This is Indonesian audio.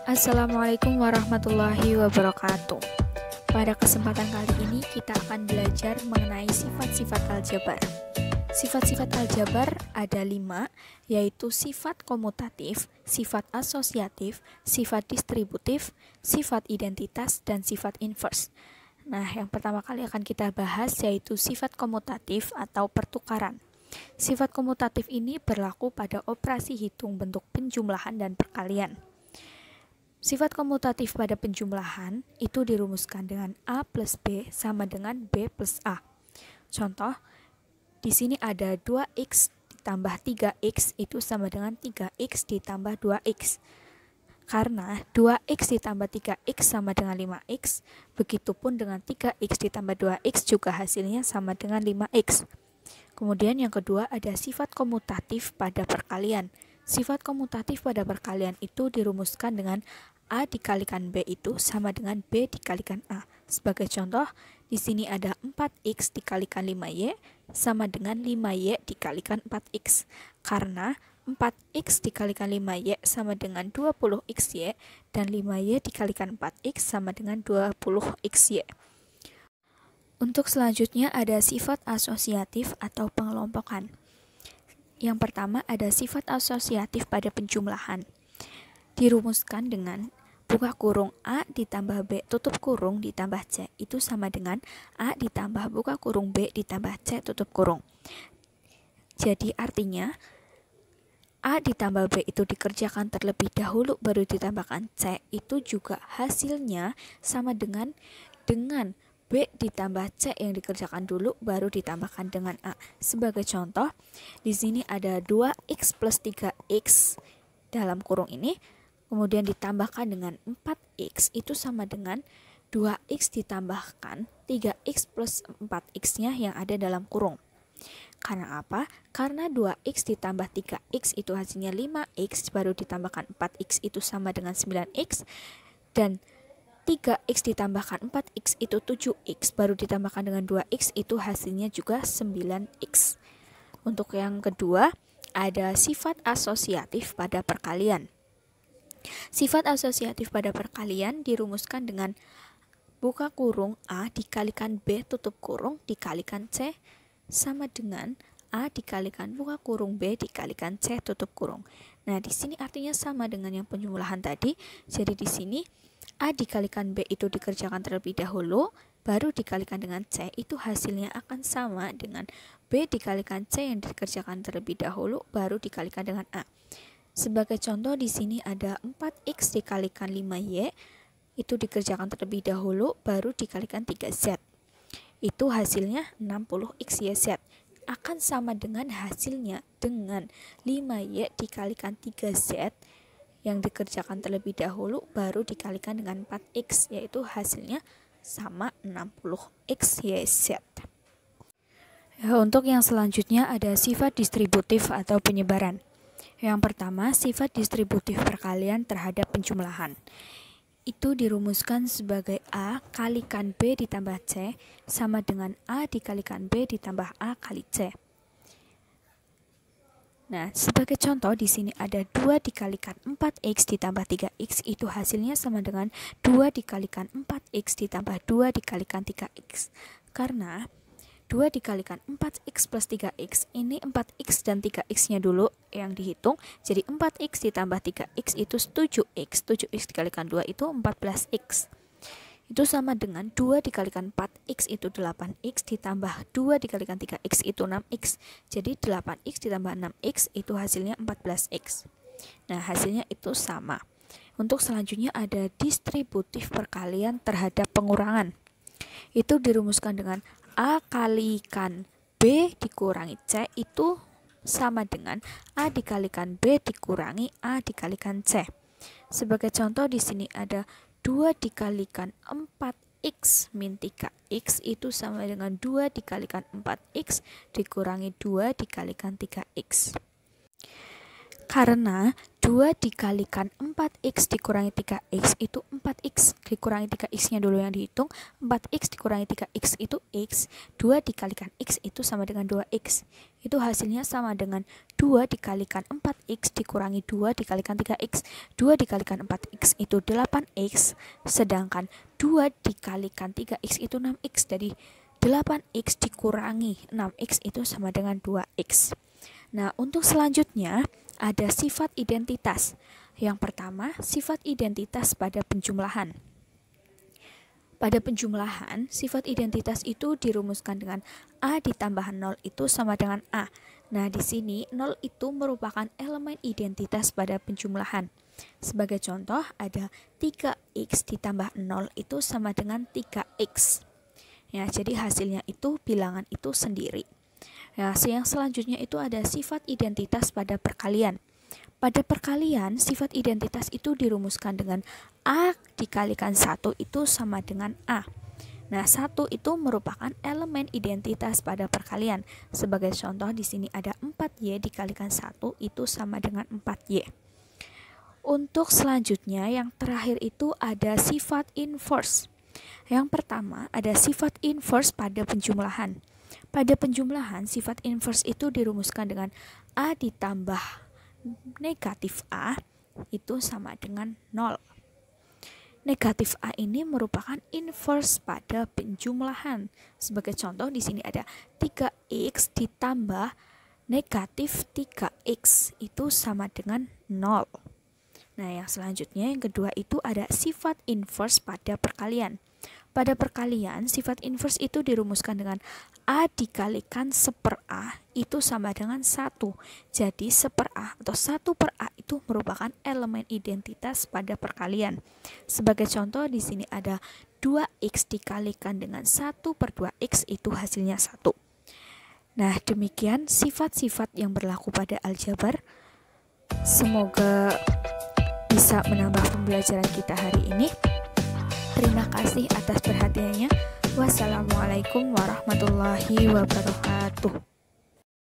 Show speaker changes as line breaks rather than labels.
Assalamualaikum warahmatullahi wabarakatuh. Pada kesempatan kali ini kita akan belajar mengenai sifat-sifat aljabar. Sifat-sifat aljabar ada 5, yaitu sifat komutatif, sifat asosiatif, sifat distributif, sifat identitas, dan sifat inverse. Nah, yang pertama kali akan kita bahas yaitu sifat komutatif atau pertukaran. Sifat komutatif ini berlaku pada operasi hitung bentuk penjumlahan dan perkalian. Sifat komutatif pada penjumlahan itu dirumuskan dengan A plus B sama dengan B plus A. Contoh, di sini ada 2x ditambah 3x itu sama dengan 3x ditambah 2x. Karena 2x ditambah 3x sama dengan 5x, begitupun dengan 3x ditambah 2x juga hasilnya sama dengan 5x. Kemudian yang kedua ada sifat komutatif pada perkalian. Sifat komutatif pada perkalian itu dirumuskan dengan A dikalikan B itu sama dengan B dikalikan A. Sebagai contoh, di sini ada 4x dikalikan 5y sama dengan 5y dikalikan 4x. Karena 4x dikalikan 5y sama dengan 20xy dan 5y dikalikan 4x sama dengan 20xy. Untuk selanjutnya ada sifat asosiatif atau pengelompokan. Yang pertama ada sifat asosiatif pada penjumlahan. Dirumuskan dengan buka kurung A ditambah B tutup kurung ditambah C itu sama dengan A ditambah buka kurung B ditambah C tutup kurung. Jadi artinya A ditambah B itu dikerjakan terlebih dahulu baru ditambahkan C itu juga hasilnya sama dengan B ditambah C yang dikerjakan dulu baru ditambahkan dengan A. Sebagai contoh, di sini ada 2x plus 3x dalam kurung ini, kemudian ditambahkan dengan 4x itu sama dengan 2x ditambahkan 3x plus 4x-nya yang ada dalam kurung. Karena apa? Karena 2x ditambah 3x itu hasilnya 5x, baru ditambahkan 4x itu sama dengan 9x, dan 3x ditambahkan 4x itu 7x, baru ditambahkan dengan 2x itu hasilnya juga 9x. Untuk yang kedua, ada sifat asosiatif pada perkalian. Sifat asosiatif pada perkalian dirumuskan dengan buka kurung A dikalikan B tutup kurung dikalikan C sama dengan A dikalikan buka kurung B dikalikan C tutup kurung. Nah, di sini artinya sama dengan yang penjumlahan tadi. Jadi di sini A dikalikan B itu dikerjakan terlebih dahulu, baru dikalikan dengan C itu hasilnya akan sama dengan B dikalikan C yang dikerjakan terlebih dahulu, baru dikalikan dengan A. Sebagai contoh di sini ada 4x dikalikan 5y itu dikerjakan terlebih dahulu baru dikalikan 3z. Itu hasilnya 60xyz. Akan sama dengan hasilnya dengan 5y dikalikan 3z yang dikerjakan terlebih dahulu baru dikalikan dengan 4x, yaitu hasilnya sama 60xyz. Untuk yang selanjutnya ada sifat distributif atau penyebaran. Yang pertama, sifat distributif perkalian terhadap penjumlahan. Itu dirumuskan sebagai A kalikan B ditambah C sama dengan A dikalikan B ditambah A kali C. Nah, sebagai contoh di sini ada 2 dikalikan 4x ditambah 3x itu hasilnya sama dengan 2 dikalikan 4x ditambah 2 dikalikan 3x. Karena 2 dikalikan 4x plus 3x, ini 4x dan 3x-nya dulu yang dihitung. Jadi 4x ditambah 3x itu 7x. 7x dikalikan 2 itu 14x. Itu sama dengan 2 dikalikan 4x itu 8x ditambah 2 dikalikan 3x itu 6x. Jadi 8x ditambah 6x itu hasilnya 14x. Nah, hasilnya itu sama. Untuk selanjutnya ada distributif perkalian terhadap pengurangan. Itu dirumuskan dengan A kalikan B dikurangi C itu sama dengan A dikalikan B dikurangi A dikalikan C. Sebagai contoh di sini ada 2 dikalikan 4x min 3x itu sama dengan 2 dikalikan 4x dikurangi 2 dikalikan 3x. Karena 2 dikalikan 4x dikurangi 3x itu 4x dikurangi 3x-nya dulu yang dihitung. 4x dikurangi 3x itu x. 2 dikalikan x itu sama dengan 2x. itu hasilnya sama dengan 2 dikalikan 4x dikurangi 2 dikalikan 3x. 2 dikalikan 4x itu 8x, sedangkan 2 dikalikan 3x itu 6x. Jadi 8x dikurangi 6x itu sama dengan 2x. Nah, untuk selanjutnya ada sifat identitas. Yang pertama, sifat identitas pada penjumlahan. Pada penjumlahan, sifat identitas itu dirumuskan dengan A ditambah 0 itu sama dengan A. Nah, di sini 0 itu merupakan elemen identitas pada penjumlahan. Sebagai contoh, ada 3x ditambah 0 itu sama dengan 3x. Ya, jadi hasilnya itu bilangan itu sendiri. Nah, yang selanjutnya itu ada sifat identitas pada perkalian. Pada perkalian, sifat identitas itu dirumuskan dengan A dikalikan 1 itu sama dengan A. Nah, 1 itu merupakan elemen identitas pada perkalian. Sebagai contoh, di sini ada 4Y dikalikan 1 itu sama dengan 4Y. Untuk selanjutnya, yang terakhir itu ada sifat inverse. Yang pertama, ada sifat inverse pada penjumlahan. Pada penjumlahan, sifat inverse itu dirumuskan dengan A ditambah negatif A itu sama dengan 0. Negatif A ini merupakan inverse pada penjumlahan. Sebagai contoh, di sini ada 3x ditambah negatif 3x itu sama dengan 0. Nah, yang selanjutnya yang kedua itu ada sifat inverse pada perkalian. Pada perkalian, sifat inverse itu dirumuskan dengan A dikalikan 1/A itu sama dengan 1. Jadi 1/A atau 1/A itu merupakan elemen identitas pada perkalian. Sebagai contoh, di sini ada 2x dikalikan dengan 1/2x itu hasilnya 1. Nah, demikian sifat-sifat yang berlaku pada aljabar. Semoga bisa menambah pembelajaran kita hari ini. Terima kasih atas perhatiannya. Wassalamualaikum warahmatullahi wabarakatuh.